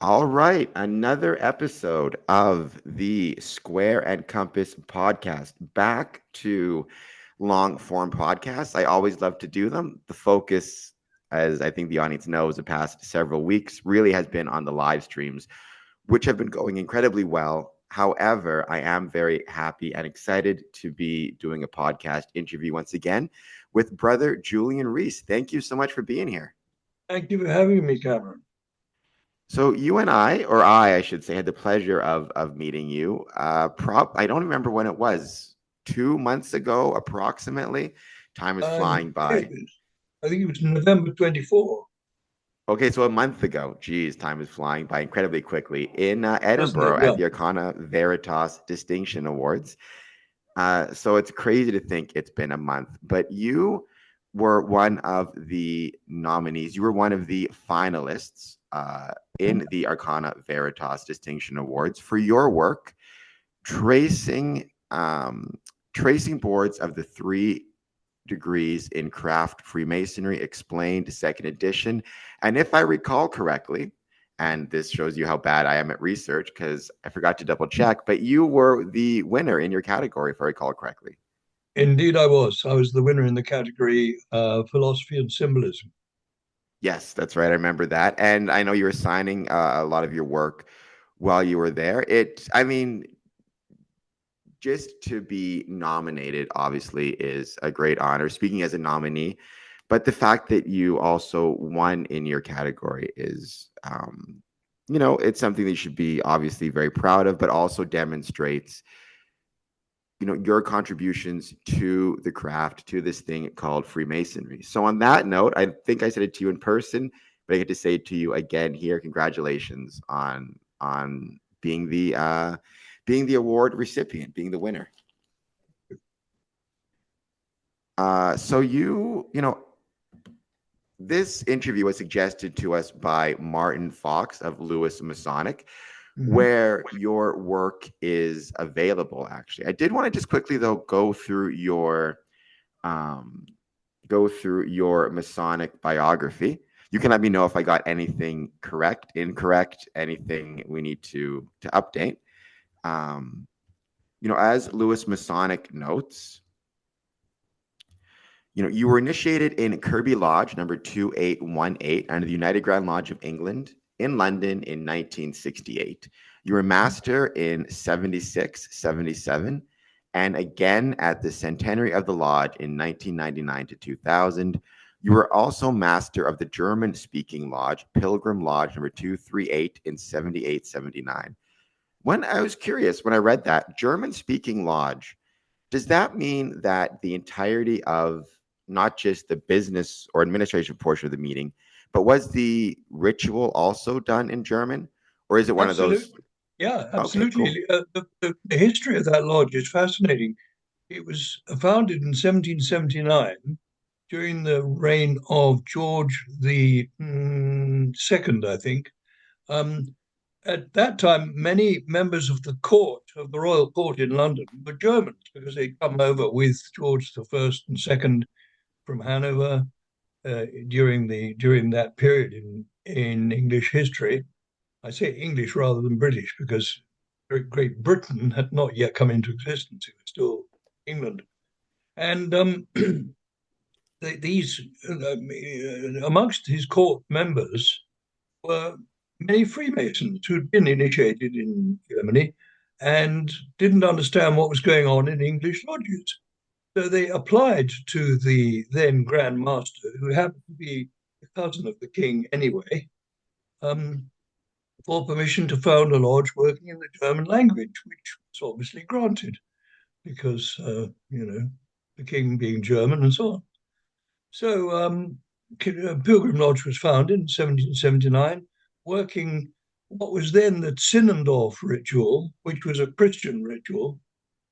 All right, another episode of the Square and Compass podcast. Back to long form podcasts. I always love to do them. The focus, as I think the audience knows, the past several weeks really has been on the live streams, which have been going incredibly well. However, I am very happy and excited to be doing a podcast interview once again with brother Julian Rees. Thank you so much for being here. Thank you for having me, Cameron. So you and I should say, had the pleasure of meeting you. I don't remember when it was, 2 months ago, approximately. Time is flying by. I think it was November 24, Okay, so a month ago. Geez, time is flying by incredibly quickly in wasn't it? Edinburgh at Yeah. the Arcana Veritas Distinction Awards. So it's crazy to think it's been a month, but you were one of the nominees. You were one of the finalists in the Arcana Veritas Distinction Awards for your work tracing tracing boards of the 3 degrees in craft Freemasonry explained second edition. And if I recall correctly, and this shows you how bad I am at research because I forgot to double check, but you were the winner in your category, if I recall correctly. Indeed, I was. I was the winner in the category Philosophy and Symbolism. Yes, that's right. I remember that. And I know you were signing a lot of your work while you were there. I mean, just to be nominated, obviously, is a great honor, speaking as a nominee. But the fact that you also won in your category is, it's something that you should be obviously very proud of, but also demonstrates, your contributions to the craft, to this thing called Freemasonry. So on that note, I think I said it to you in person, but I get to say it to you again here. Congratulations on being the award recipient, being the winner. So this interview was suggested to us by Martin Fox of Lewis Masonic, where your work is available. Actually, I did want to just quickly though go through your Masonic biography. You can let me know if I got anything correct, incorrect, anything we need to update. As Lewis Masonic notes, you were initiated in Kirby Lodge number 2818 under the United Grand Lodge of England in London in 1968. You were master in 76, 77, and again at the centenary of the lodge in 1999 to 2000. You were also master of the German-speaking lodge, Pilgrim Lodge number 238 in 78, 79. When I was curious, when I read that, German-speaking lodge, does that mean that the entirety of not just the business or administration portion of the meeting, but was the ritual also done in German? Or is it one of those? Absolutely. Yeah, Okay, cool. absolutely. The history of that lodge is fascinating. It was founded in 1779 during the reign of George the Second, I think. Um, at that time, many members of the court, of the royal court in London, were Germans because they'd come over with George the First and Second from Hanover during that period in English history. I say English rather than British because Great Britain had not yet come into existence; it was still England. And these amongst his court members were many Freemasons who'd been initiated in Germany and didn't understand what was going on in English lodges. So they applied to the then Grand Master, who happened to be a cousin of the king anyway, um, for permission to found a lodge working in the German language, which was obviously granted because, the king being German and so on. So Pilgrim Lodge was founded in 1779, working what was then the Zinnendorf ritual, which was a Christian ritual.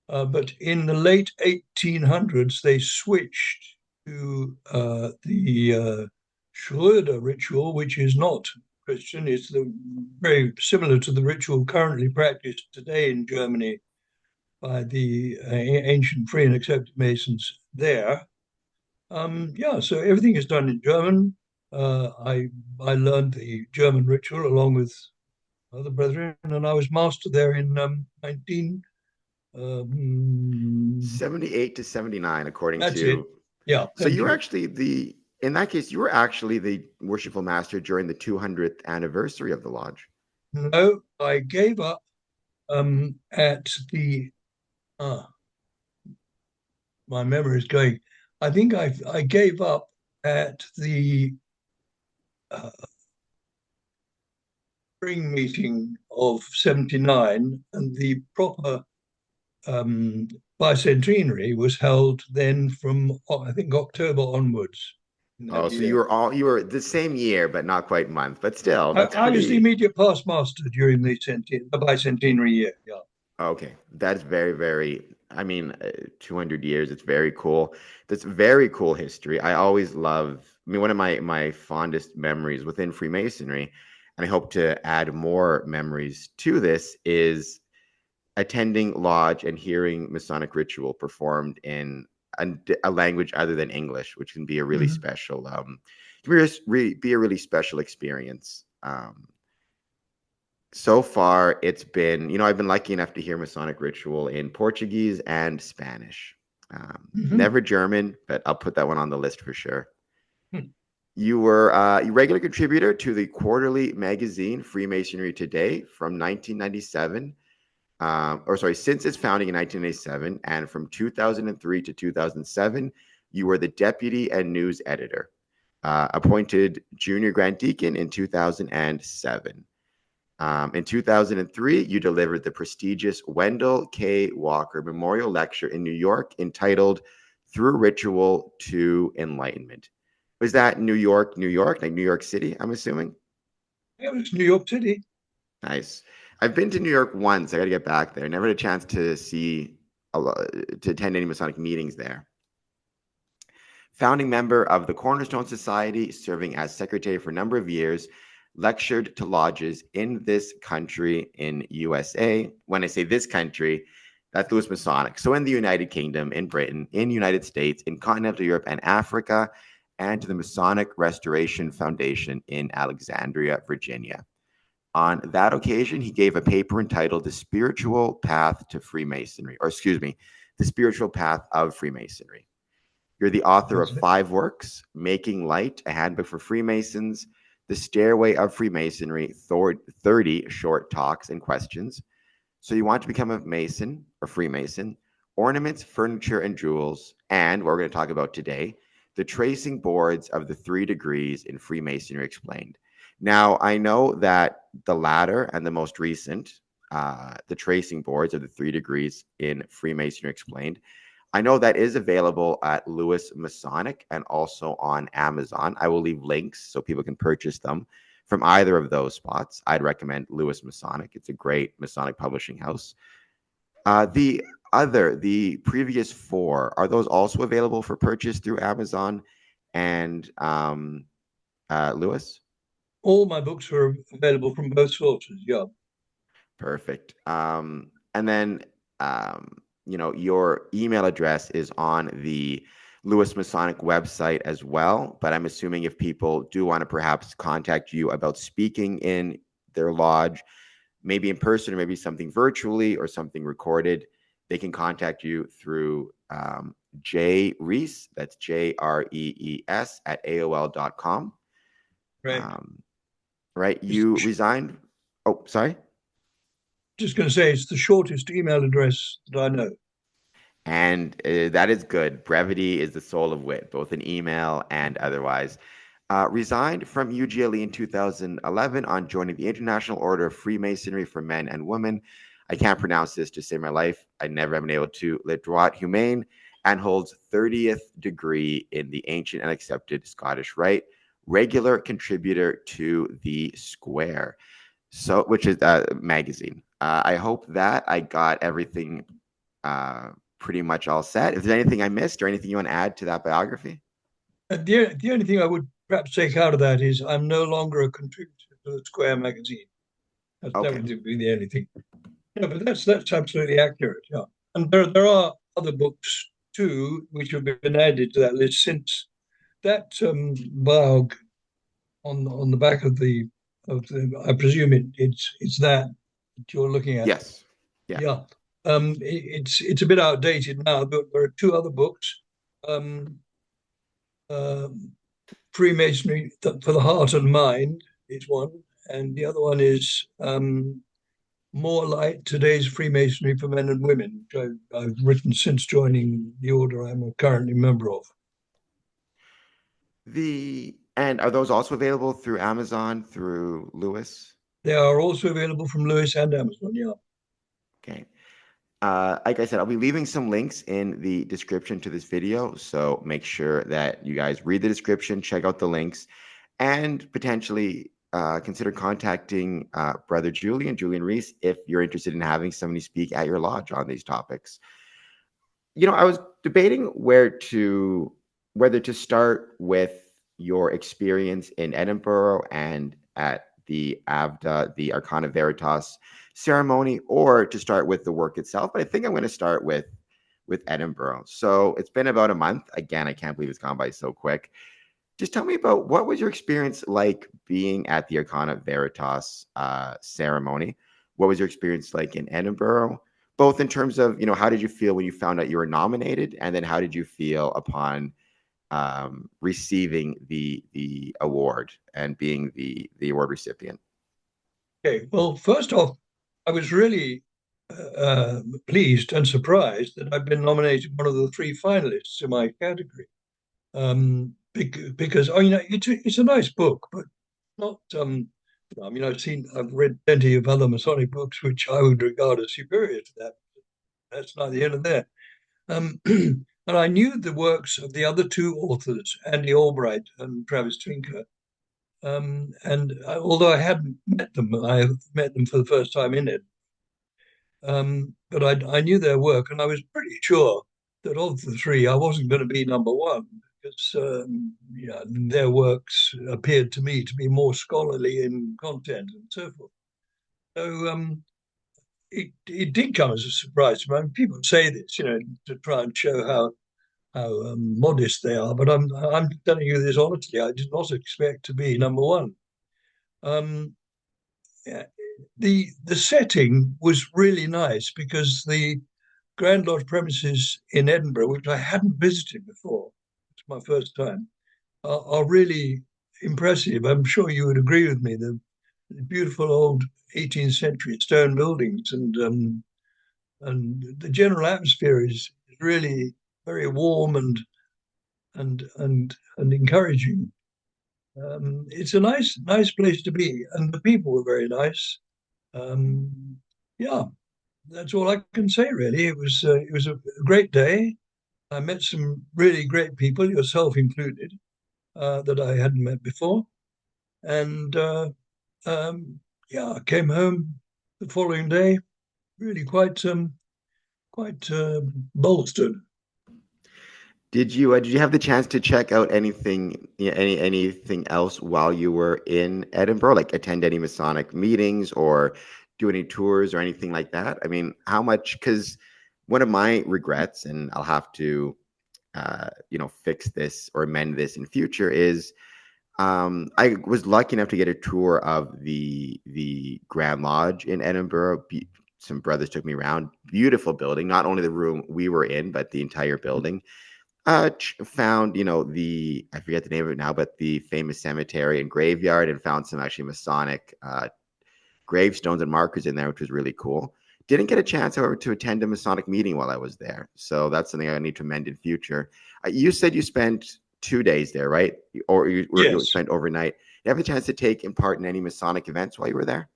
But in the late 1800s, they switched to the Schröder ritual, which is not Christian. It's very similar to the ritual currently practiced today in Germany by the ancient free and accepted Masons there. So everything is done in German. I learned the German ritual along with other brethren, and I was master there in 19. 78 to 79, according That's it. to. Yeah, So thank you were you. actually in that case, you were actually the worshipful master during the 200th anniversary of the lodge. No, I gave up at the. Ah, my memory is going. I think I gave up at the uh, spring meeting of 79, and the proper um, bicentenary was held then from, I think, October onwards in Oh, that so year. you were the same year, but not quite month, but still, that's I was the pretty. immediate past master during the bicentenary year. Yeah. Okay, that's very, very, I mean, 200 years, it's very cool. That's very cool history. I always love, I mean, one of my fondest memories within Freemasonry, and I hope to add more memories to this, is attending lodge and hearing Masonic ritual performed in a language other than English, which can be a really Mhm. special, be a really special experience. So far, it's been, I've been lucky enough to hear Masonic ritual in Portuguese and Spanish. Mhm. Never German, but I'll put that one on the list for sure. Hmm. You were a regular contributor to the quarterly magazine Freemasonry Today from 1997, or sorry, since its founding in 1987, and from 2003 to 2007, you were the deputy and news editor, appointed junior Grand Deacon in 2007. In 2003, you delivered the prestigious Wendell K. Walker Memorial Lecture in New York entitled Through Ritual to Enlightenment. Was that New York, New York, like New York City, I'm assuming? It was New York City. Nice. I've been to New York once. I got to get back there. Never had a chance to to attend any Masonic meetings there. Founding member of the Cornerstone Society, serving as secretary for a number of years, lectured to lodges in this country in USA. When I say this country, that's Louis Masonic. So in the United Kingdom, in Britain, in United States, in continental Europe and Africa, and to the Masonic Restoration Foundation in Alexandria, Virginia. On that occasion, he gave a paper entitled The Spiritual Path to Freemasonry, or excuse me, The Spiritual Path of Freemasonry. You're the author of That's it. 5 works: Making Light, a handbook for Freemasons, The Stairway of Freemasonry, 30 short talks and questions. So you want to become a Mason or Freemason, Ornaments, Furniture, and Jewels, and what we're going to talk about today, the tracing boards of the 3 degrees in Freemasonry explained. Now, I know that the latter and the most recent, the tracing boards of the 3 degrees in Freemasonry explained, I know that is available at Lewis Masonic and also on Amazon. I will leave links so people can purchase them from either of those spots. I'd recommend Lewis Masonic. It's a great Masonic publishing house. The previous 4, are those also available for purchase through Amazon and Lewis? All my books are available from both sources. Yeah. Perfect. And then, your email address is on the Lewis Masonic website as well. But I'm assuming if people do want to perhaps contact you about speaking in their lodge, maybe in person or maybe something virtually or something recorded, they can contact you through J Rees, that's JREES at AOL.com. Right. Right. You resigned. Oh, sorry. Just going to say it's the shortest email address that I know. And that is good. Brevity is the soul of wit, both in email and otherwise. Resigned from UGLE in 2011 on joining the International Order of Freemasonry for Men and Women. I can't pronounce this to save my life. I never have been able to. Le Droit, Humain, and holds 30th degree in the ancient and accepted Scottish Rite. Regular contributor to the Square, so which is a magazine. I hope that I got everything uh, pretty much all set. If there's anything I missed or anything you want to add to that biography? The only thing I would perhaps take out of that is I'm no longer a contributor to the Square magazine. That Okay. would be the only thing. Yeah, but that's absolutely accurate. Yeah, and there are other books too which have been added to that list since that biog on the back of the I presume it's that you're looking at. Yes. Yeah. Yeah. It's a bit outdated now, but there are two other books. Um, uh, Freemasonry for the Heart and Mind is one, and the other one is More Light, Today's Freemasonry for Men and Women, which I've written since joining the order I'm currently a member of. And are those also available through Amazon, through Lewis? They are also available from Lewis and Amazon, yeah. Okay. Like I said, I'll be leaving some links in the description to this video. So make sure that you guys read the description, check out the links, and potentially consider contacting Brother Julian Rees, if you're interested in having somebody speak at your lodge on these topics. I was debating whether to start with your experience in Edinburgh and at the AVDA, the Arcana Veritas ceremony, or to start with the work itself. But I think I'm going to start with Edinburgh. So it's been about a month. Again, I can't believe it's gone by so quick. Just tell me about, what was your experience like being at the Arcana Veritas ceremony? What was your experience like in Edinburgh? Both in terms of, how did you feel when you found out you were nominated, and then how did you feel upon receiving the award and being the award recipient? Okay, well, first off, I was really pleased and surprised that I've been nominated one of the three finalists in my category. Because it's a nice book, but not. I've read plenty of other Masonic books which I would regard as superior to that. That's neither here nor there. And I knew the works of the other two authors, Andy Albright and Travis Twinker. Although I hadn't met them, I met them for the first time in it. But I knew their work, and I was pretty sure that of the three, I wasn't going to be number one, because their works appeared to me to be more scholarly in content and so forth. So it did come as a surprise to me. I mean, people say this, to try and show how modest they are, but I'm telling you this honestly. I did not expect to be number one. Um, yeah, the setting was really nice, because the Grand Lodge premises in Edinburgh, which I hadn't visited before, it's my first time, are really impressive. I'm sure you would agree with me. The beautiful old 18th century stone buildings, and the general atmosphere is really very warm and encouraging. It's a nice place to be, and the people were very nice. Yeah, that's all I can say. Really, it was a great day. I met some really great people, yourself included, that I hadn't met before, and I came home the following day, really quite bolstered. Did you have the chance to check out anything else while you were in Edinburgh, like attend any Masonic meetings or do any tours or anything like that? I mean, how much? Because one of my regrets, and I'll have to fix this or amend this in future, is I was lucky enough to get a tour of the Grand Lodge in Edinburgh. Some brothers took me around. Beautiful building, not only the room we were in, but the entire building. Found, I forget the name of it now, but the famous cemetery and graveyard, and found some actually Masonic gravestones and markers in there, which was really cool. Didn't get a chance, however, to attend a Masonic meeting while I was there. So that's something I need to amend in future. You said you spent 2 days there, right? Or you Yes. spent overnight. You have a chance to take in part in any Masonic events while you were there?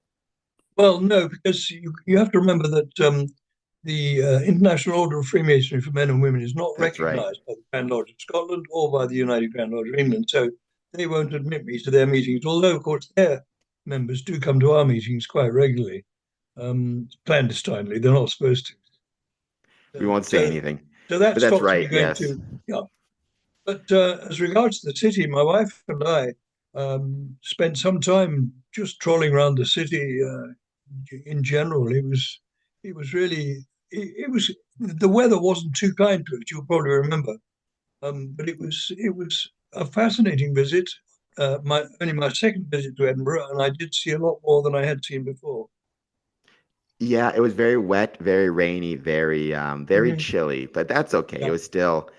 Well, no, because you have to remember that the International Order of Freemasonry for Men and Women is not That's right. recognised by the Grand Lodge of Scotland or by the United Grand Lodge of England, so they won't admit me to their meetings. Although, of course, their members do come to our meetings quite regularly, clandestinely. They're not supposed to. We won't say So, anything. so that But that's stops me right, going yes. to. Yeah. But as regards to the city, my wife and I spent some time just trolling around the city. In general, it was really it was the weather wasn't too kind to it. You'll probably remember, but it was a fascinating visit. my second visit to Edinburgh, and I did see a lot more than I had seen before. Yeah, it was very wet, very rainy, very Mhm. chilly, but that's okay. It Yeah. was still.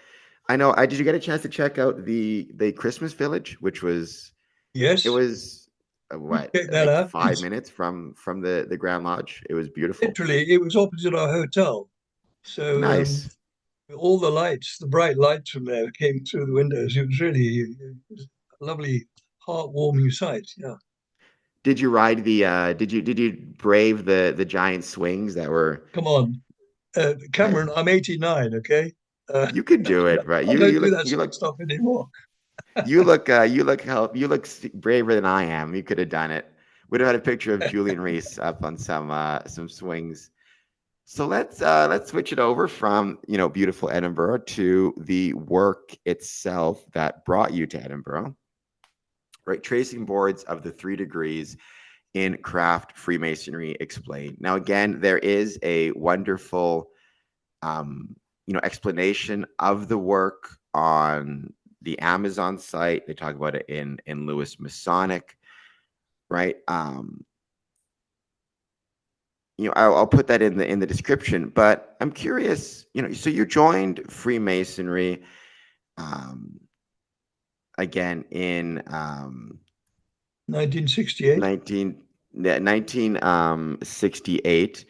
I know. Did you get a chance to check out the Christmas Village, which was it Yes, was you what, check that like out. 5 minutes from the Grand Lodge. It was beautiful. Literally, it was opposite our hotel. So Nice. all the lights, the bright lights from there came through the windows. It was a lovely, heartwarming sight. Yeah. Did you ride did you brave the giant swings that were Come on, I Cameron, I'm 89, okay? Uh, you could do it, right? I You don't you do look that you sort of look stuff anymore. braver than I am. You could have done it. We'd have had a picture of Julian Rees up on some swings. So let's switch it over from beautiful Edinburgh to the work itself that brought you to Edinburgh, right? Tracing boards of the 3 degrees in craft Freemasonry explained. Now, again, there is a wonderful explanation of the work on the Amazon site. They talk about it in Lewis Masonic, right? I'll put that in the description. But I'm curious, so you joined Freemasonry um, again in 1968. 1968.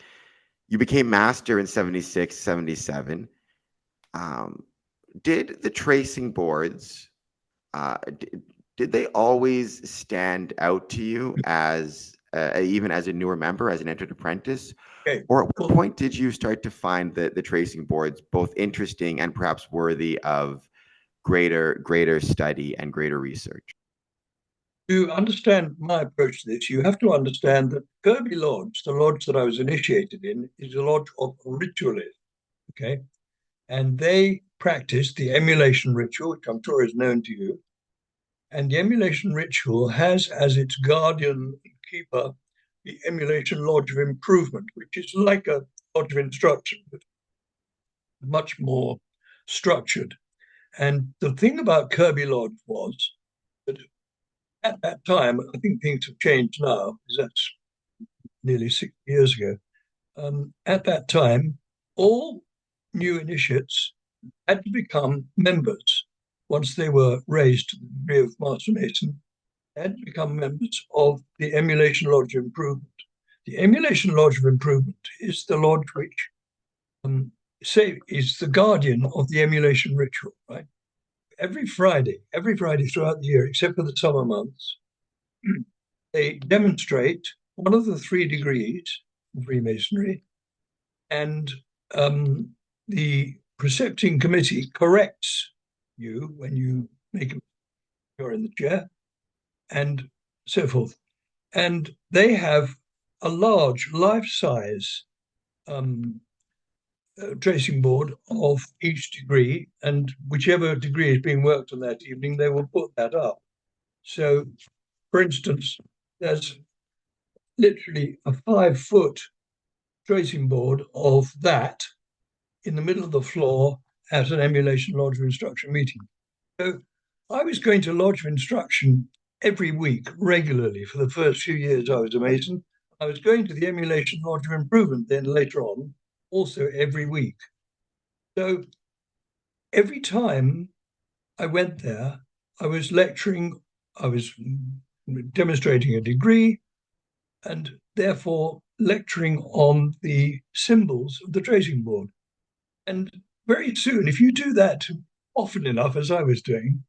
You became master in 76, 77. Um, did the tracing boards, uh, did, did they always stand out to you as even as a newer member, as an entered apprentice? Okay. Or at what Well, point did you start to find the tracing boards both interesting and perhaps worthy of greater study and greater research? to understand my approach to this, you have to understand that Kirby Lodge, the lodge that I was initiated in, is a lodge of ritualists. Okay. And they practice the emulation ritual, which I'm sure is known to you. And the emulation ritual has as its guardian and keeper the emulation lodge of improvement, which is like a lodge of instruction, but much more structured. And the thing about Kirby Lodge was that at that time, I think things have changed now, because that's nearly 60 years ago. At that time, all new initiates had to become members once they were raised to the degree of Master Mason, had to become members of the Emulation Lodge of Improvement. The Emulation Lodge of Improvement is the lodge which say is the guardian of the emulation ritual, right? Every Friday throughout the year, except for the summer months, they demonstrate one of the 3 degrees of Freemasonry, and the Precepting Committee corrects you when you make a you're in the chair, and so forth. And they have a large life-size um, tracing board of each degree, and whichever degree is being worked on that evening, they will put that up. So, for instance, there's literally a 5 foot tracing board of that in the middle of the floor at an emulation lodge of instruction meeting. So I was going to lodge of instruction every week regularly for the first few years I was a Mason. I was going to the emulation lodge of improvement then later on, also every week. So every time I went there, I was lecturing, I was demonstrating a degree, and therefore lecturing on the symbols of the tracing board. And very soon, if you do that often enough, as I was doing,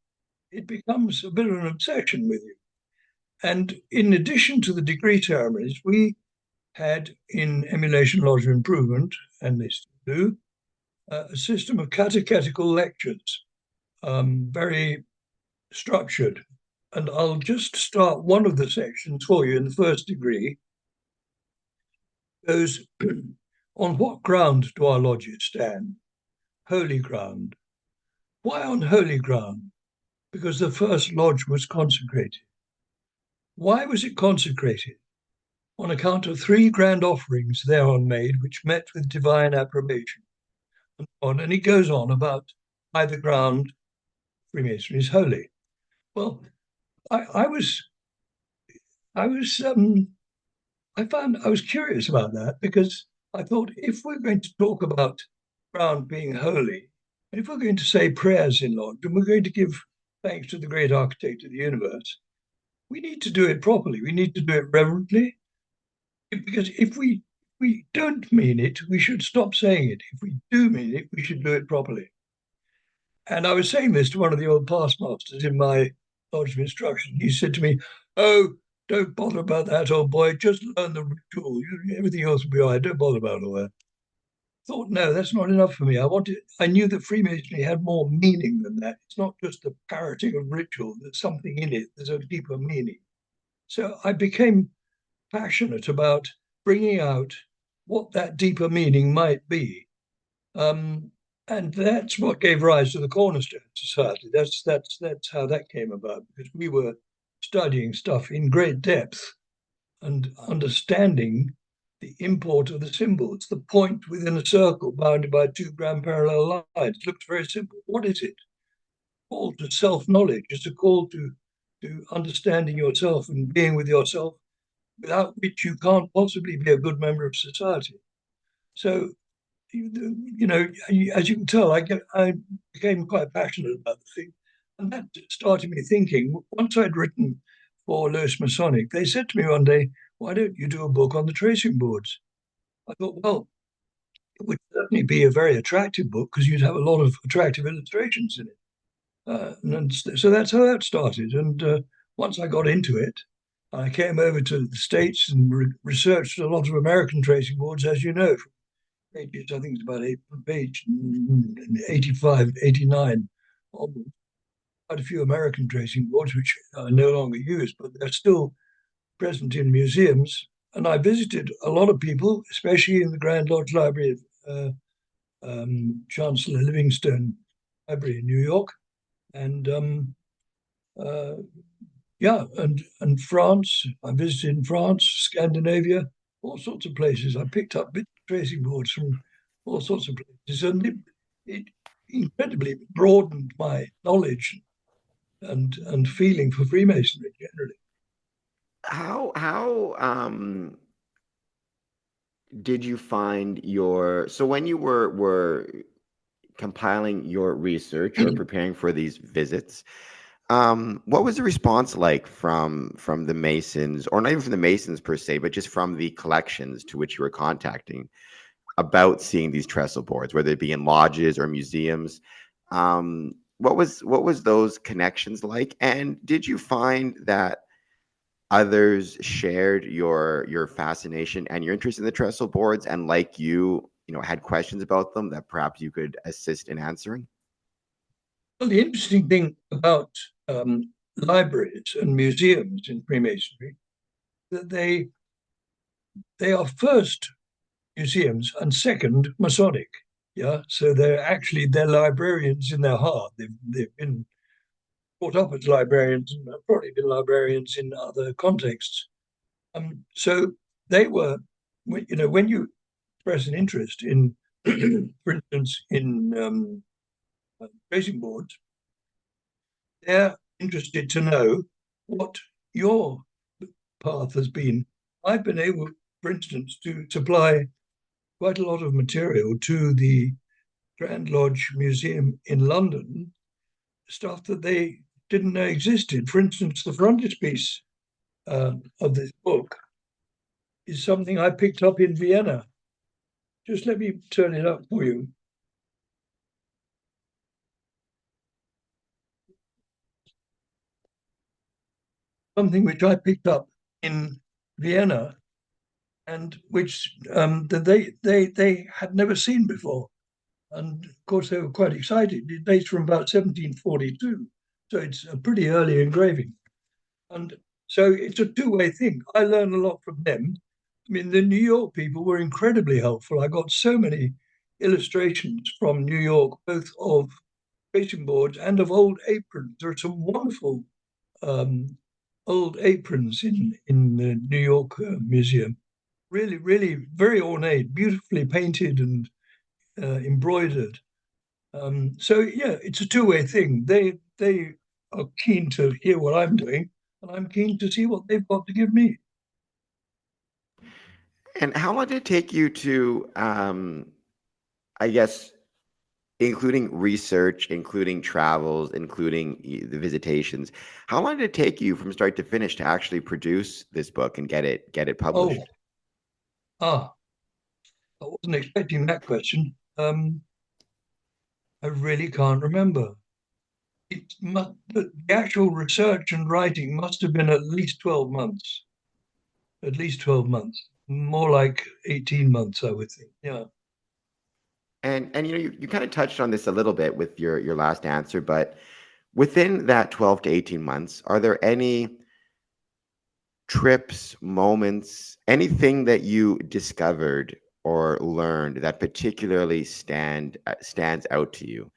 it becomes a bit of an obsession with you. And in addition to the degree ceremonies, we had in Emulation Lodge of Improvement, and they still do, a system of catechetical lectures, very structured. And I'll just start one of the sections for you in the first degree. Goes, on what ground do our lodges stand? Holy ground. Why on holy ground? Because the first lodge was consecrated. Why was it consecrated? On account of 3 grand offerings thereon made, which met with divine approbation. And he goes on about why the ground Freemasonry is holy. Well, I was I was I was curious about that because I thought if we're going to talk about ground being holy, and if we're going to say prayers in Lord, and we're going to give thanks to the great architect of the universe, we need to do it properly. We need to do it reverently. Because if we don't mean it, we should stop saying it. If we do mean it, we should do it properly. And I was saying this to one of the old past masters in my lodge of instruction. He said to me, "Oh, don't bother about that, old boy. Just learn the ritual. Everything else will be all right. Don't bother about all that." I thought, no, that's not enough for me. I knew that Freemasonry had more meaning than that. It's not just the parroting of ritual. There's something in it. There's a deeper meaning. So I became passionate about bringing out what that deeper meaning might be. Um, and that's what gave rise to the Cornerstone Society. That's how that came about, because we were studying stuff in great depth and understanding the import of the symbols, the point within a circle bounded by two grand parallel lines. It looks very simple. What is it? A call to self-knowledge. It's a call to understanding yourself and being with yourself, without which you can't possibly be a good member of society. So, as you can tell, I became quite passionate about the thing, and that started me thinking. Once I'd written for Lewis Masonic, they said to me one day, "Why don't you do a book on the tracing boards?" I thought, well, it would certainly be a very attractive book because you'd have a lot of attractive illustrations in it. So that's how that started. And once I got into it, I came over to the States and researched a lot of American tracing boards, as you know, from pages, I think it's about page 85, 89. Quite a few American tracing boards, which are no longer used, but they're still present in museums. And I visited a lot of people, especially in the Grand Lodge Library of Chancellor Livingstone Library in New York. And uh, yeah, and France. I visited in France, Scandinavia, all sorts of places. I picked up bits of tracing boards from all sorts of places, and it incredibly broadened my knowledge and feeling for Freemasonry generally. How did you find your so when you were compiling your research or preparing for these visits, what was the response like from the Masons, or not even from the Masons per se, but just from the collections to which you were contacting about seeing these trestle boards, whether it be in lodges or museums? What was those connections like? And did you find that others shared your fascination and your interest in the trestle boards, and like you know, had questions about them that perhaps you could assist in answering? Well, the interesting thing about libraries and museums in Freemasonry that they are first museums and second Masonic. Yeah, so they're librarians in their heart. They've been brought up as librarians and have probably been librarians in other contexts. So they were, when you express an interest in, for instance, in tracing boards, they're interested to know what your path has been. I've been able, for instance, to supply quite a lot of material to the Grand Lodge Museum in London, stuff that they didn't know existed. For instance, the frontispiece of this book is something I picked up in Vienna. Just let me turn it up for you. Something which I picked up in Vienna and which that they had never seen before. And of course, they were quite excited. It dates from about 1742, so it's a pretty early engraving. And so it's a two-way thing. I learn a lot from them. I mean, the New York people were incredibly helpful. I got so many illustrations from New York, both of tracing boards and of old aprons. There are some wonderful um, old aprons in the New York Museum. Really, really very ornate, beautifully painted and embroidered. So yeah, it's a two-way thing. They are keen to hear what I'm doing, and I'm keen to see what they've got to give me. And how long did it take you to, I guess, including research, including travels, including the visitations, how long did it take you from start to finish to actually produce this book and get it published? Oh, I wasn't expecting that question. I really can't remember. The actual research and writing must have been at least 12 months. At least 12 months. More like 18 months, I would think. Yeah. And you kind of touched on this a little bit with your last answer, but within that 12 to 18 months, are there any trips, moments, anything that you discovered or learned that particularly stands out to you,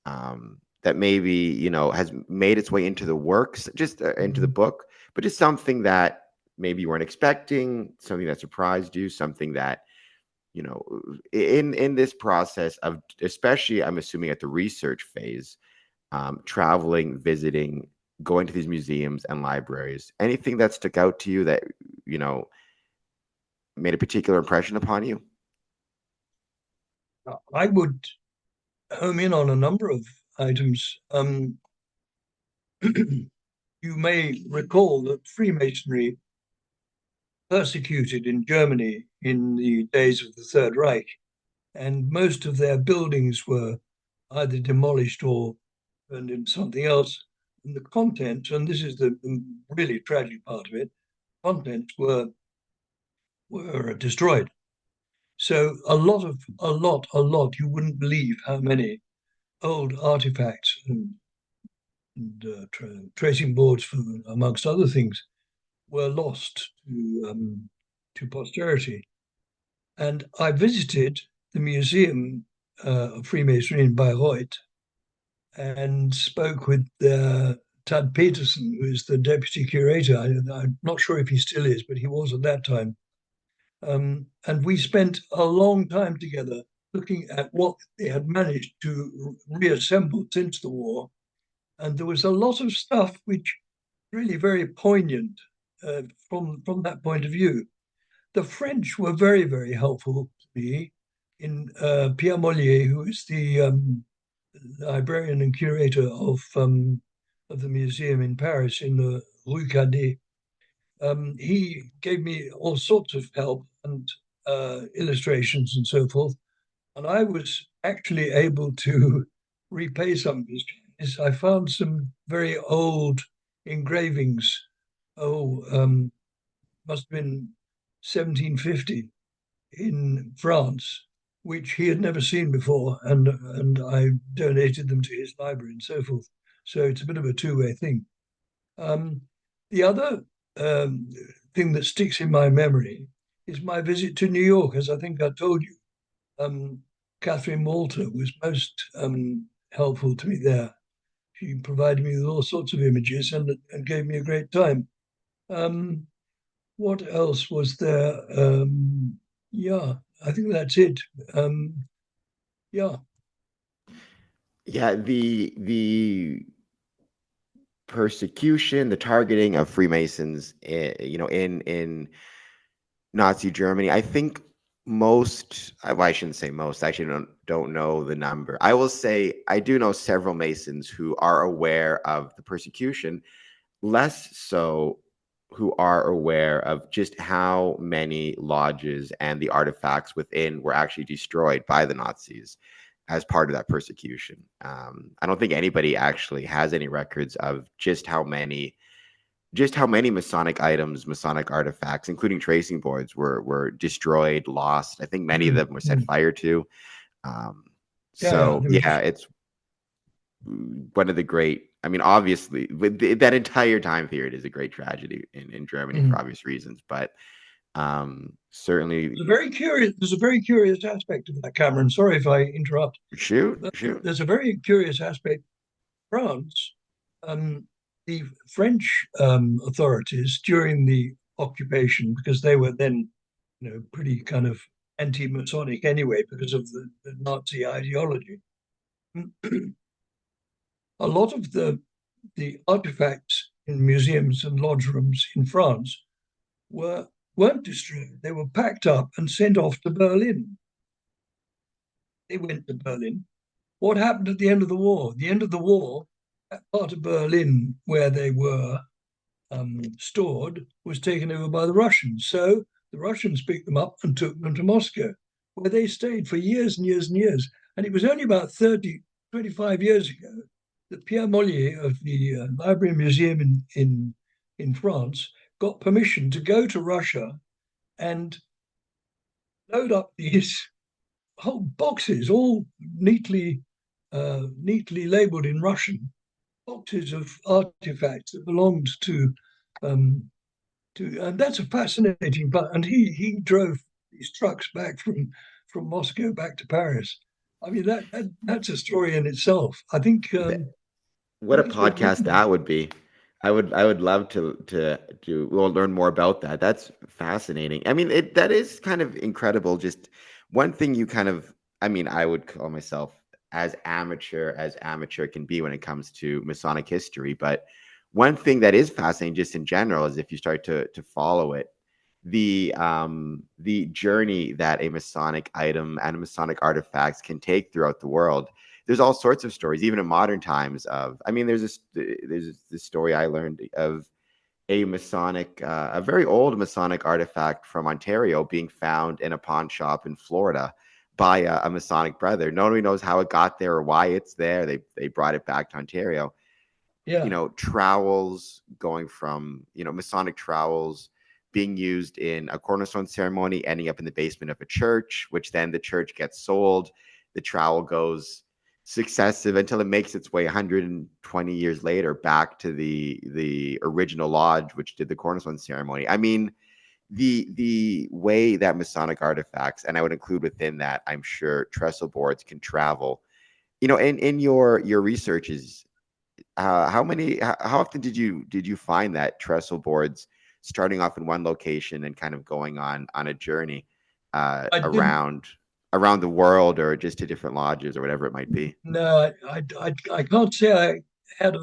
that maybe has made its way into the works, just into the book, but just something that maybe you weren't expecting, something that surprised you, something that in this process of, especially I'm assuming at the research phase, traveling, visiting, going to these museums and libraries, anything that stuck out to you that you know made a particular impression upon you? I would home in on a number of items. You may recall that Freemasonry persecuted in Germany in the days of the Third Reich, and most of their buildings were either demolished or turned into something else. And the contents, and this is the really tragic part of it, contents were destroyed. So a lot, you wouldn't believe how many old artifacts and tracing boards, for, amongst other things, were lost to posterity. And I visited the Museum of Freemasonry in Bayreuth and spoke with Tad Peterson, who is the deputy curator. I'm not sure if he still is, but he was at that time. And we spent a long time together looking at what they had managed to reassemble since the war. And there was a lot of stuff which really very poignant from that point of view. The French were very, very helpful to me in Pierre Mollier, who is the librarian and curator of the museum in Paris in the Rue Cadet. He gave me all sorts of help and illustrations and so forth. And I was actually able to repay some of his kindness. I found some very old engravings. Must have been 1750 in France, which he had never seen before, and I donated them to his library and so forth. So it's a bit of a two-way thing. The other thing that sticks in my memory is my visit to New York, as I think I told you. Catherine Walter was most helpful to me there. She provided me with all sorts of images and gave me a great time. What else was there? Yeah, I think that's it. Yeah. Yeah, the persecution, the targeting of Freemasons, in Nazi Germany. I think most, well, I shouldn't say most, I actually don't know the number. I will say I do know several Masons who are aware of the persecution, less so who are aware of just how many lodges and the artifacts within were actually destroyed by the Nazis as part of that persecution. I don't think anybody actually has any records of just how many Masonic items, Masonic artifacts, including tracing boards, were destroyed, lost. I think many of them were set fire to. Um, Yeah, so yeah, it's one of the great. I mean, obviously, that entire time period is a great tragedy in Germany for obvious reasons. But certainly, There's a very curious aspect of that, Cameron. Sorry if I interrupt. shoot. There's a very curious aspect. France, um, the French authorities during the occupation, because they were then, pretty kind of anti-Masonic anyway because of the Nazi ideology. A lot of the artifacts in museums and lodge rooms in France weren't destroyed. They were packed up and sent off to Berlin. They went to Berlin. What happened at the end of the war? At the end of the war, that part of Berlin where they were stored was taken over by the Russians. So the Russians picked them up and took them to Moscow, where they stayed for years and years and years. And it was only about 25 years ago that Pierre Mollier of the Library and Museum in France got permission to go to Russia and load up these whole boxes, all neatly labeled in Russian, boxes of artifacts that belonged and that's a fascinating part. And he drove these trucks back from Moscow back to Paris. I mean that's a story in itself. I think what a that's worth podcast looking that at. would be. I would love to well learn more about that. That's fascinating. I mean, that is kind of incredible. Just one thing you kind of, I mean, I would call myself as amateur can be when it comes to Masonic history, but one thing that is fascinating just in general is if you start to follow it, the journey that a Masonic item and Masonic artifacts can take throughout the world. There's all sorts of stories, even in modern times. I mean, there's this story I learned of a very old Masonic artifact from Ontario being found in a pawn shop in Florida by a Masonic brother. Nobody knows how it got there or why it's there. They brought it back to Ontario. Yeah, Trowels going from, Masonic trowels being used in a cornerstone ceremony, ending up in the basement of a church, which then the church gets sold. The trowel goes successive until it makes its way 120 years later back to the original lodge, which did the cornerstone ceremony. I mean, the way that Masonic artifacts, and I would include within that, I'm sure, trestle boards can travel. In your researches, how often did you find that trestle boards starting off in one location and kind of going on a journey I didn't. around the world or just to different lodges or whatever it might be? No, I can't say I had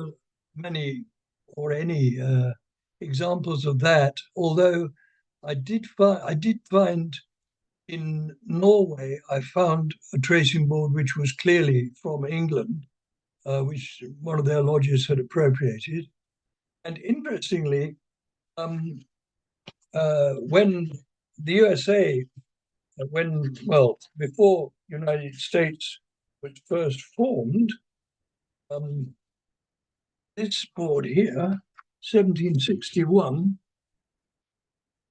many or any examples of that. Although I did find in Norway, I found a tracing board which was clearly from England, which one of their lodges had appropriated. And interestingly, um, when the USA, before United States was first formed, um, this board here, 1761,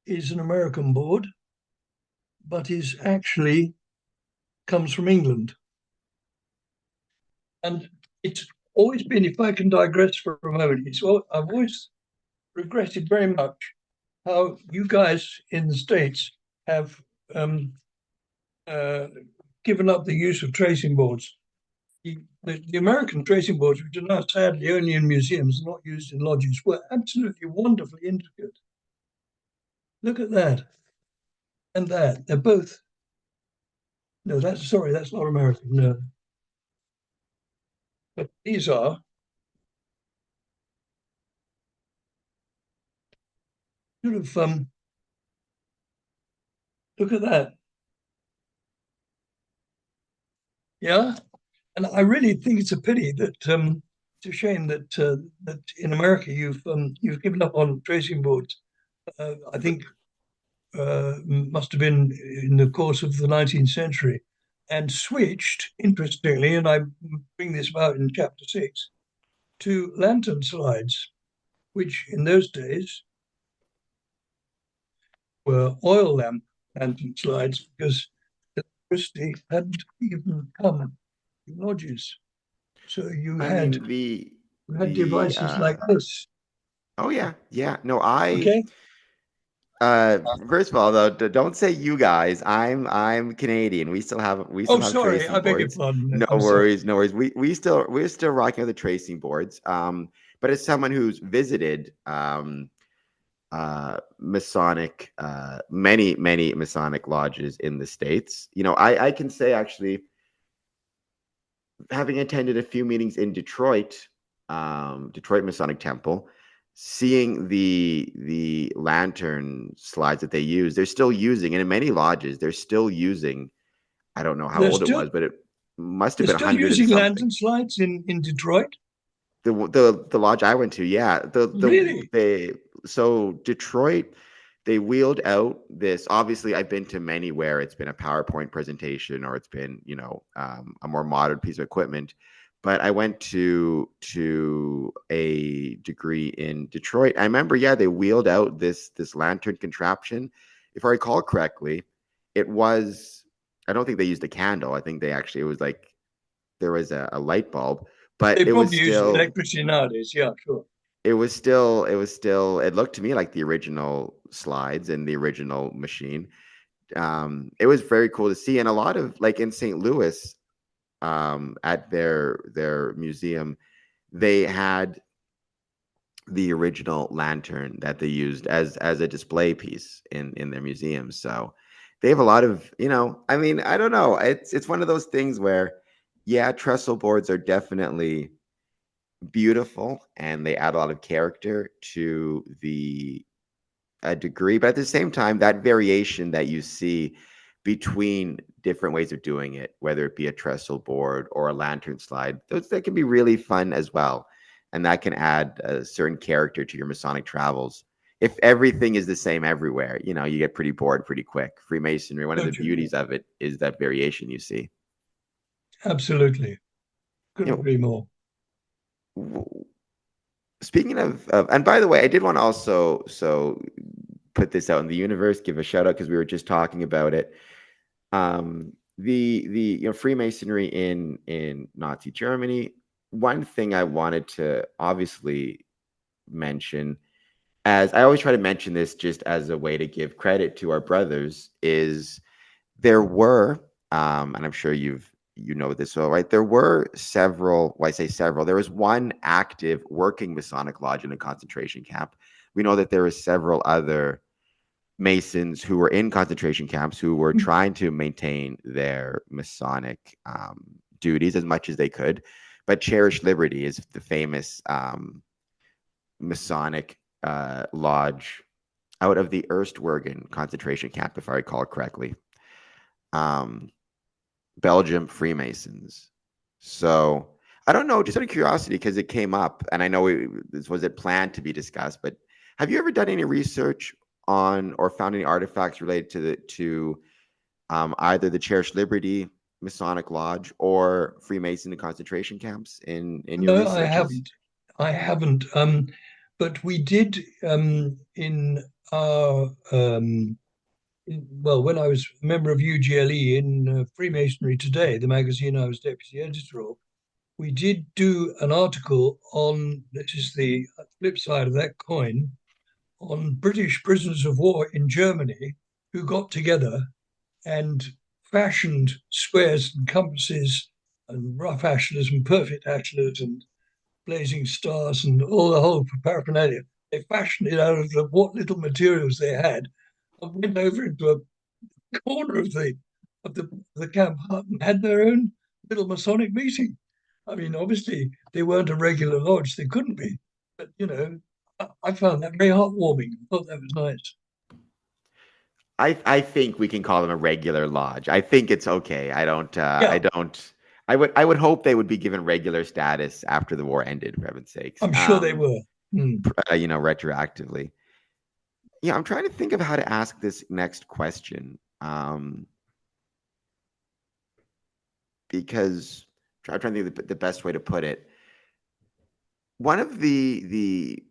is an American board, but is actually comes from England. And it's always been, if I can digress for a moment, I've always regretted very much how you guys in the States have um, uh, given up the use of tracing boards. The American tracing boards, which are now sadly only in museums and not used in lodges, were absolutely wonderfully intricate. Look at that and that. They're both. No, that's not American. No, but these are. Sort of. Look at that. Yeah, and I really think it's a pity that it's a shame that in America you've given up on tracing boards. I think must have been in the course of the 19th century, and switched, interestingly, and I bring this about in chapter 6, to lantern slides, which in those days were oil lamp lantern slides because electricity hadn't even come in lodges. So I mean, you had the devices like this. oh yeah, yeah. No, I Okay. first of all though, don't say you guys. I'm Canadian. We still Oh, have sorry. tracing I beg your boards. pardon. No I'm sorry. worries, no worries. We're still rocking with the tracing boards. But as someone who's visited Masonic many Masonic lodges in the States, I can say actually, having attended a few meetings in Detroit, Detroit Masonic Temple, seeing the lantern slides that they use, they're still using, and in many lodges, they're still using. I don't know how They're old it still was, but it must have they're been still 100 and using something. lantern slides in Detroit. The lodge I went to, yeah, Really? so Detroit, they wheeled out this. Obviously, I've been to many where it's been a PowerPoint presentation or it's been, a more modern piece of equipment. But I went to a degree in Detroit. I remember, yeah, they wheeled out this lantern contraption. If I recall correctly, it was. I don't think they used a candle. I think it was like there was a light bulb, but They probably use electricity nowadays. Yeah, sure. it looked to me like the original slides and the original machine. It was very cool to see, and a lot of, like, in St. Louis, at their museum, they had the original lantern that they used as a display piece in their museum. So they have a lot of, I mean, I don't know, it's one of those things where, yeah, trestle boards are definitely beautiful and they add a lot of character to the a degree, but at the same time, that variation that you see between different ways of doing it, whether it be a trestle board or a lantern slide, those that can be really fun as well, and that can add a certain character to your Masonic travels. If everything is the same everywhere, you get pretty bored pretty quick. Freemasonry, one of the Don't you? beauties of it is that variation you see. Absolutely. You Couldn't agree more. know, speaking of, and by the way, I did want to also put this out in the universe, give a shout out because we were just talking about it. The Freemasonry in Nazi Germany. One thing I wanted to obviously mention, as I always try to mention this just as a way to give credit to our brothers, is there were, and I'm sure you know this well, right? There were several, well, I say several, there was one active working Masonic lodge in a concentration camp. We know that there were several other Masons who were in concentration camps who were trying to maintain their Masonic duties as much as they could. But Cherish Liberty is the famous Masonic lodge out of the Erstwergen concentration camp, if I recall correctly. Um, Belgium Freemasons. So I don't know, just out of curiosity, because it came up, and I know this was it planned to be discussed. But have you ever done any research on or found any artifacts related to either the Cherished Liberty Masonic Lodge or Freemason concentration camps in your No, researches? I haven't. But we did in our well, when I was a member of UGLE in Freemasonry Today, the magazine I was deputy editor of, we did do an article on, this is the flip side of that coin, on British prisoners of war in Germany who got together and fashioned squares and compasses and rough ashlars and perfect ashlars and blazing stars and all the whole paraphernalia. They fashioned it out of what little materials they had and went over into a corner of the camp hut and had their own little Masonic meeting. I mean, obviously they weren't a regular lodge; they couldn't be. But I found that very heartwarming. I thought that was nice. I think we can call them a regular lodge. I think it's okay. I Yeah, don't. I would hope they would be given regular status after the war ended, for heaven's sakes. I'm sure they were. Mm. Retroactively. Yeah, I'm trying to think of how to ask this next question. Because I'm trying to think of the best way to put it. One of the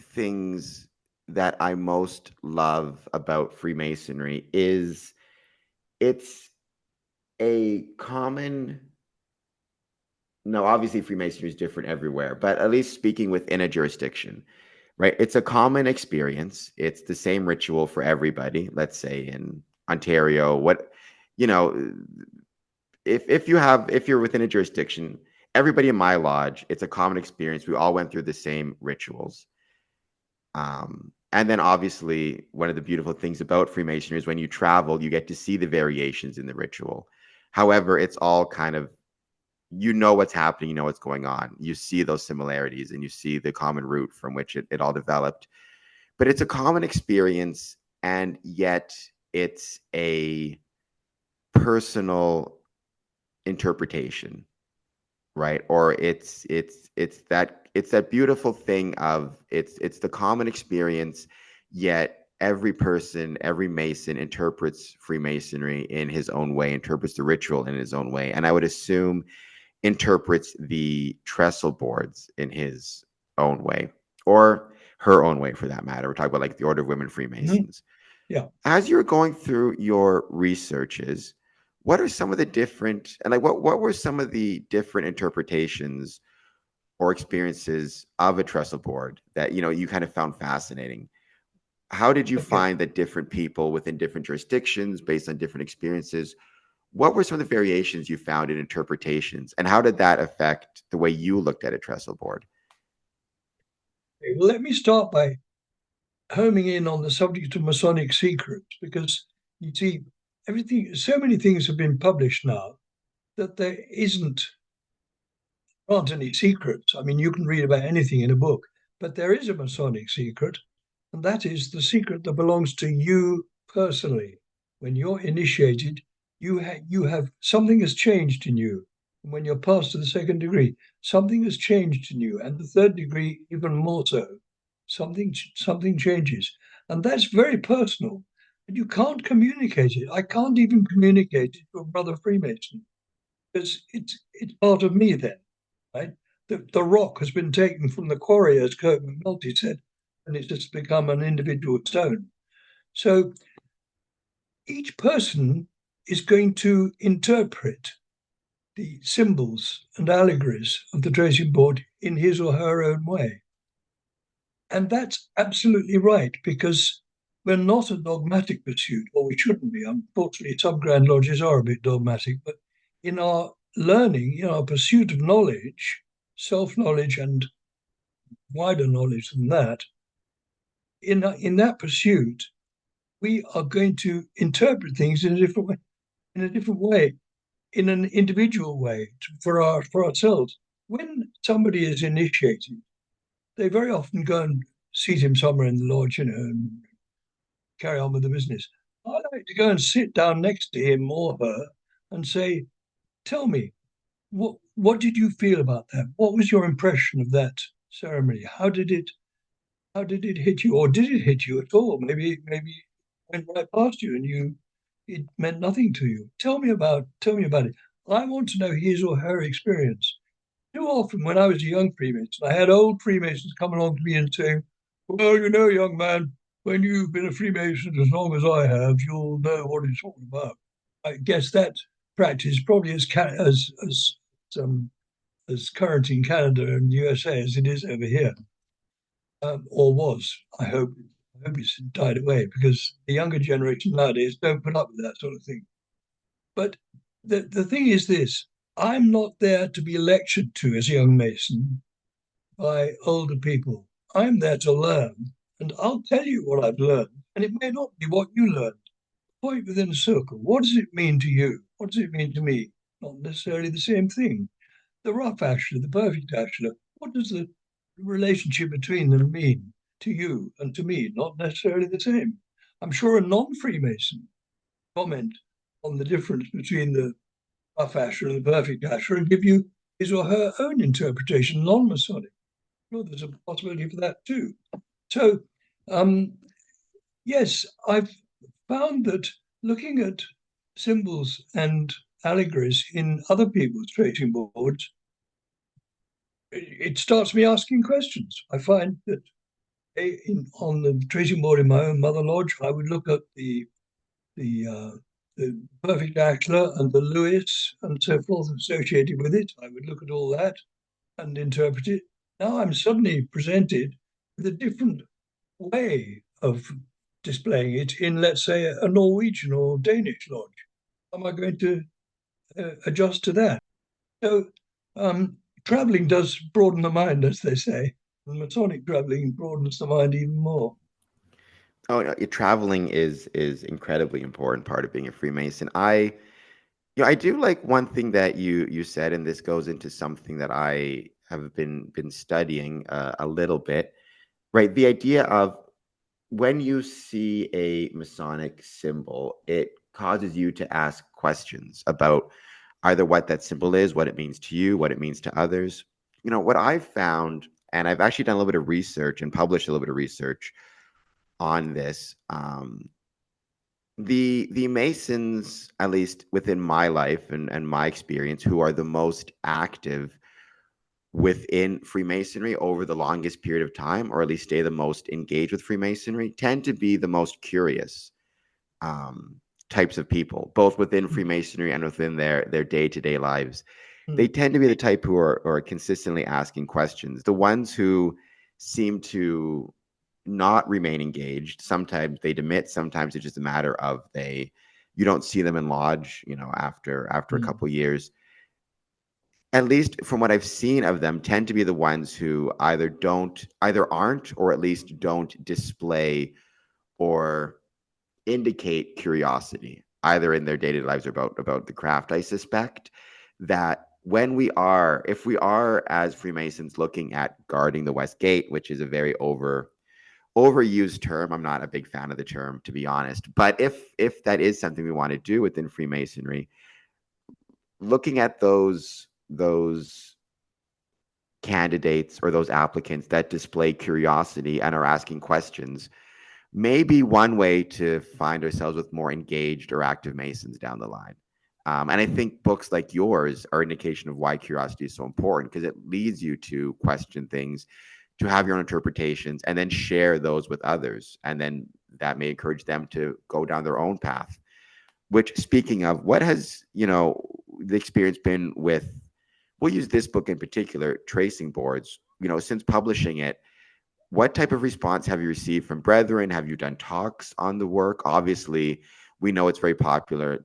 things that I most love about Freemasonry is it's a common. No, obviously Freemasonry is different everywhere, but at least speaking within a jurisdiction, right? It's a common experience. It's the same ritual for everybody. Let's say in Ontario, you know, if you're within a jurisdiction, everybody in my lodge, it's a common experience. We all went through the same rituals. And then obviously one of the beautiful things about Freemasonry is when you travel, you get to see the variations in the ritual. However, it's all kind of you know what's happening, you know what's going on. You see those similarities and you see the common root from which it all developed. But it's a common experience, and yet it's a personal interpretation, right? Or it's that beautiful thing of it's the common experience, yet every person, every Mason interprets Freemasonry in his own way, interprets the ritual in his own way, and I would assume interprets the trestle boards in his own way, or her own way for that matter. We're talking about like the Order of Women Mhm. Freemasons. Yeah. As you were going through your researches, what are some of the different, and like what were some of the different interpretations or experiences of a trestle board that you kind of found fascinating? How did you Okay. find that different people within different jurisdictions, based on different experiences, what were some of the variations you found in interpretations, and how did that affect the way you looked at a trestle board? Well, let me start by homing in on the subject of Masonic secrets, because you see, so many things have been published now that there aren't any secrets. I mean, you can read about anything in a book, but there is a Masonic secret, and that is the secret that belongs to you personally. When you're initiated, you have something has changed in you. And when you're passed to the second degree, something has changed in you, and the third degree even more so. Something changes, and that's very personal. And you can't communicate it. I can't even communicate it to a brother Freemason, because it's part of me then, right? The rock has been taken from the quarry, as Kirk McNulty said, and it's just become an individual stone. So each person is going to interpret the symbols and allegories of the tracing board in his or her own way. And that's absolutely right, because we're not a dogmatic pursuit, or we shouldn't be. Unfortunately, some Grand Lodges are a bit dogmatic, but in our learning, in our pursuit of knowledge, self knowledge and wider knowledge than that, in that pursuit, we are going to interpret things in a different way, in a different way, in an individual way for ourselves. When somebody is initiated, they very often go and seat him somewhere in the lodge, and carry on with the business. I like to go and sit down next to him or her and say, "Tell me, what did you feel about that? What was your impression of that ceremony? How did it hit you, or did it hit you at all? Maybe it went right past you and it meant nothing to you. Tell me about it. I want to know his or her experience. Too often, when I was a young Freemason, I had old Freemasons come along to me and saying, "Well, young man, when you've been a Freemason as long as I have, you'll know what it's all about." I guess that practice probably as current in Canada and the USA as it is over here, or was. I hope it's died away, because the younger generation nowadays don't put up with that sort of thing. But the thing is this: I'm not there to be lectured to as a young Mason by older people. I'm there to learn, and I'll tell you what I've learned, and it may not be what you learned. Point within a circle. What does it mean to you? What does it mean to me? Not necessarily the same thing. The rough ashlar, the perfect ashlar, what does the relationship between them mean to you and to me? Not necessarily the same. I'm sure a non-Freemason comment on the difference between the rough ashlar and the perfect ashlar and give you his or her own interpretation, non-Masonic. Well, there's a possibility for that too. So, um, yes, I've found that looking at symbols and allegories in other people's tracing boards, it starts me asking questions. I find that on the tracing board in my own mother lodge, I would look at the the perfect Axler and the Lewis and so forth associated with it. I would look at all that and interpret it. Now I'm suddenly presented with a different way of displaying it in, let's say, a Norwegian or Danish lodge. Am I going to adjust to that? So, traveling does broaden the mind, as they say. And Masonic traveling broadens the mind even more. Oh, traveling is incredibly important part of being a Freemason. I I do like one thing that you said, and this goes into something that I have been studying a little bit, right? The idea of when you see a Masonic symbol, it causes you to ask questions about either what that symbol is, what it means to you, what it means to others. What I've found, and I've actually done a little bit of research and published a little bit of research on this. The Masons, at least within my life and my experience, who are the most active within Freemasonry over the longest period of time, or at least stay the most engaged with Freemasonry, tend to be the most curious types of people, both within Freemasonry and within their day-to-day lives. They tend to be the type who are consistently asking questions. The ones who seem to not remain engaged, sometimes they demit, sometimes it's just a matter of you don't see them in lodge, after a couple years. At least from what I've seen of them, tend to be the ones who either aren't, or at least don't display or indicate curiosity, either in their day-to-day lives or about the craft. I suspect that if we are as Freemasons looking at guarding the West Gate, which is a very overused term. I'm not a big fan of the term, to be honest. But if that is something we want to do within Freemasonry, looking at those candidates or those applicants that display curiosity and are asking questions may be one way to find ourselves with more engaged or active Masons down the line. And I think books like yours are an indication of why curiosity is so important, because it leads you to question things, to have your own interpretations, and then share those with others. And then that may encourage them to go down their own path. Which, speaking of, what has, the experience been with, we'll use this book in particular, Tracing Boards, since publishing it, what type of response have you received from brethren? Have you done talks on the work? Obviously, we know it's very popular,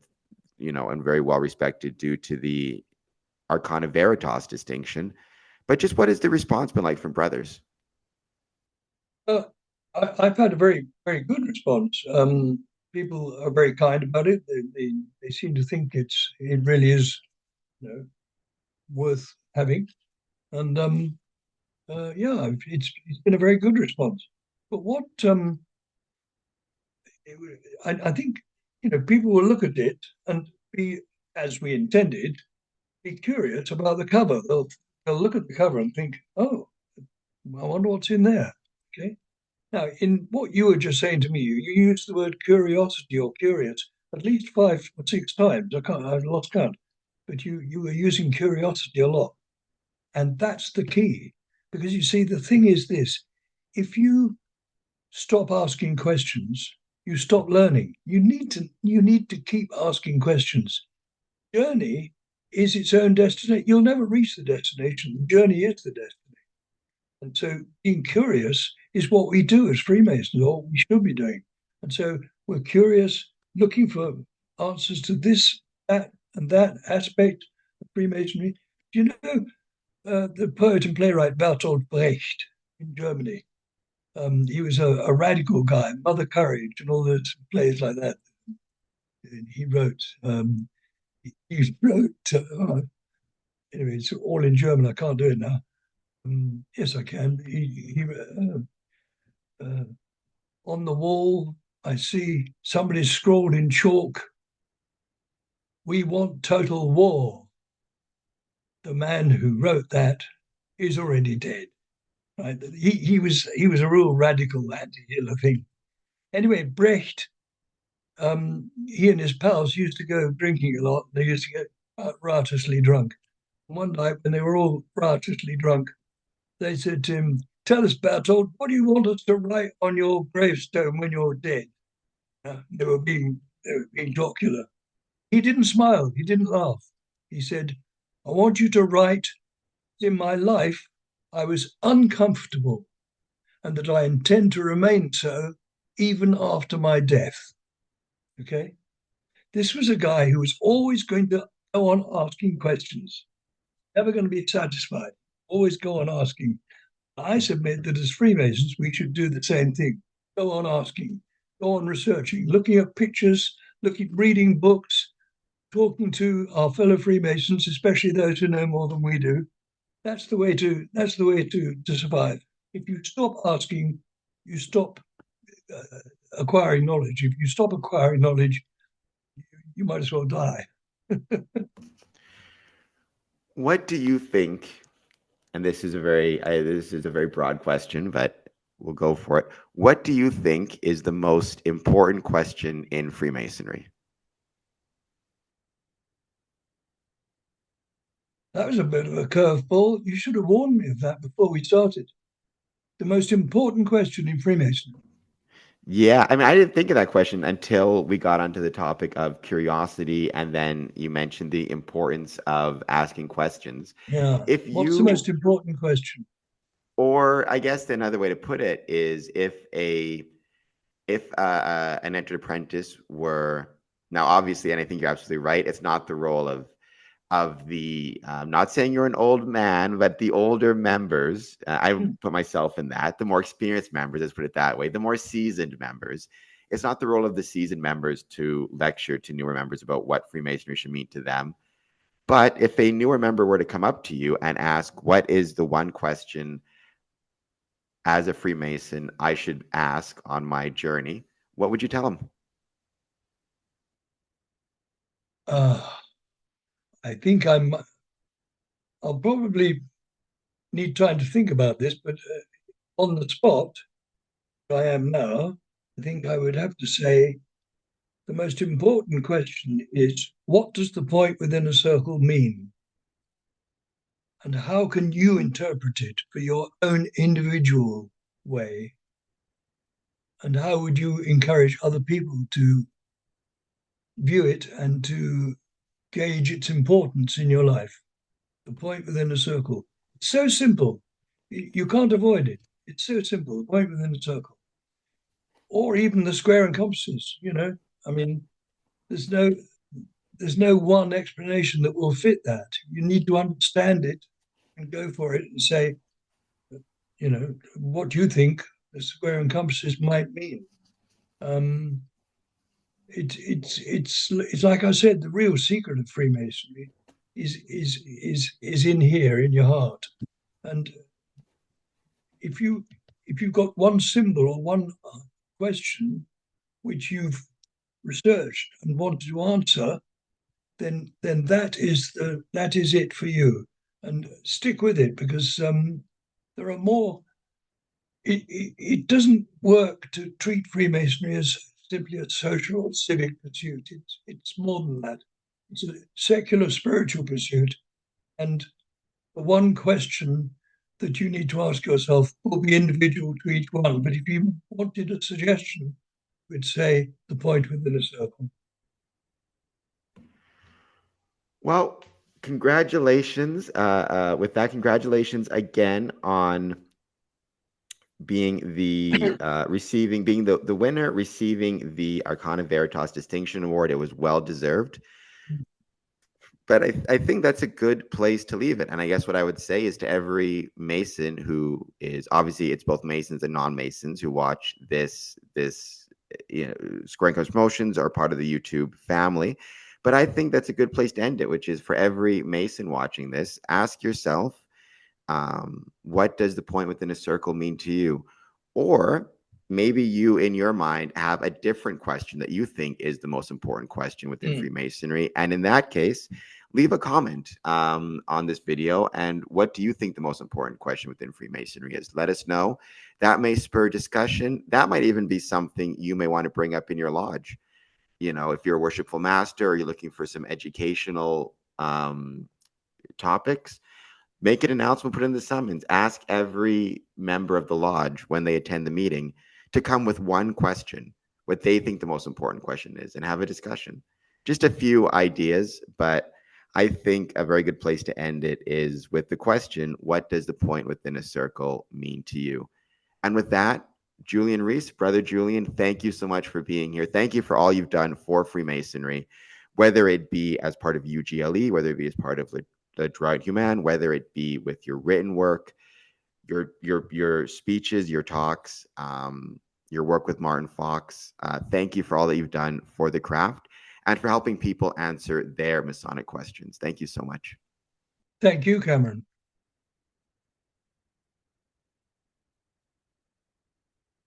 and very well respected due to the Arcana Veritas distinction. But just what has the response been like from brothers? Uh, I've had a very, very good response. People are very kind about it. They seem to think it really is, worth having. And yeah, it's been a very good response. But what I think, people will look at it and be, as we intended, be curious about the cover. They'll look at the cover and think, oh, I wonder what's in there. Okay. Now, in what you were just saying to me, you used the word curiosity or curious at least 5 or 6 times. I've lost count. But you were using curiosity a lot. And that's the key. Because you see, the thing is this: if you stop asking questions, you stop learning. You need to keep asking questions. Journey is its own destination. You'll never reach the destination. The journey is the destination. And so being curious is what we do as Freemasons, or we should be doing. And so we're curious, looking for answers to this, that, and that aspect of Freemasonry. Do you know the poet and playwright Bertolt Brecht in Germany? He was a radical guy, Mother Courage, and all those plays like that. He wrote. He wrote. Anyway, it's all in German. I can't do it now. Yes, I can. Uh, on the wall, I see somebody scrawled in chalk, "We want total war." The man who wrote that is already dead. Right? He was a real radical anti-Hitler thing. Anyway, Brecht, he and his pals used to go drinking a lot. They used to get riotously drunk. And one night, when they were all riotously drunk, they said to him, "Tell us, Bertolt, what do you want us to write on your gravestone when you're dead?" They were being jocular. He didn't smile. He didn't laugh. He said, "I want you to write, in my life, I was uncomfortable, and that I intend to remain so even after my death." Okay? This was a guy who was always going to go on asking questions, never going to be satisfied, always go on asking. I submit that as Freemasons, we should do the same thing. Go on asking, go on researching, looking at pictures, reading books, talking to our fellow Freemasons, especially those who know more than we do. That's the way to survive. If you stop asking, you stop acquiring knowledge. If you stop acquiring knowledge, you might as well die. What do you think? And this is a very broad question, but we'll go for it. What do you think is the most important question in Freemasonry? That was a bit of a curveball. You should have warned me of that before we started. The most important question in Freemasonry. Yeah, I mean, I didn't think of that question until we got onto the topic of curiosity, and then you mentioned the importance of asking questions. Yeah. If What's the you, most important question? or I guess another way to put it is if an entered apprentice were now obviously, and I think you're absolutely right, it's not the role of the not saying you're an old man, but the older members. I put myself in that. The more experienced members, let's put it that way. The more seasoned members. It's not the role of the seasoned members to lecture to newer members about what Freemasonry should mean to them. But if a newer member were to come up to you and ask, "What is the one question as a Freemason I should ask on my journey?" What would you tell them? I think I'll probably need time to think about this, but on the spot, where I am now, I think I would have to say the most important question is what does the point within a circle mean? And how can you interpret it for your own individual way? And how would you encourage other people to view it and to gauge its importance in your life? The point within a circle. It's so simple. You can't avoid it. It's so simple. The point within a circle. Or even the square and compasses, I mean, there's no there's no one explanation that will fit that. You need to understand it and go for it and say, what do you think the square and compasses might mean? Um, it's like I said, the real secret of Freemasonry is in here in your heart. And if you've got one symbol or one question which you've researched and want to answer, then that is it for you, and stick with it because there are more. It doesn't work to treat Freemasonry as simply a social or civic pursuit. It's more than that. It's a secular spiritual pursuit, and the one question that you need to ask yourself will be individual to each one. But if you wanted a suggestion, we'd say the point within a circle. Well, congratulations. With that, congratulations again on being the being the winner, receiving the Arcana Veritas Distinction Award. It was well deserved. But I think that's a good place to leave it. And I guess what I would say is to every Mason who is obviously it's both Masons and non-Masons who watch this Square and Coast Motions are part of the YouTube family. But I think that's a good place to end it, which is for every Mason watching this, ask yourself, what does the point within a circle mean to you? Or maybe you, in your mind, have a different question that you think is the most important question within Freemasonry. And in that case, leave a comment on this video. And what do you think the most important question within Freemasonry is? Let us know. That may spur discussion. That might even be something you may want to bring up in your lodge. If you're a worshipful master or you're looking for some educational topics, make an announcement, put in the summons, ask every member of the lodge when they attend the meeting to come with one question, what they think the most important question is, and have a discussion. Just a few ideas, but I think a very good place to end it is with the question, what does the point within a circle mean to you? And with that, Julian Rees, Brother Julian, thank you so much for being here. Thank you for all you've done for Freemasonry, whether it be as part of UGLE, whether it be as part of the Droit Humain, whether it be with your written work, your speeches, your talks, your work with Martin Fox. Thank you for all that you've done for the craft. and for helping people answer their Masonic questions. Thank you so much. Thank you, Cameron.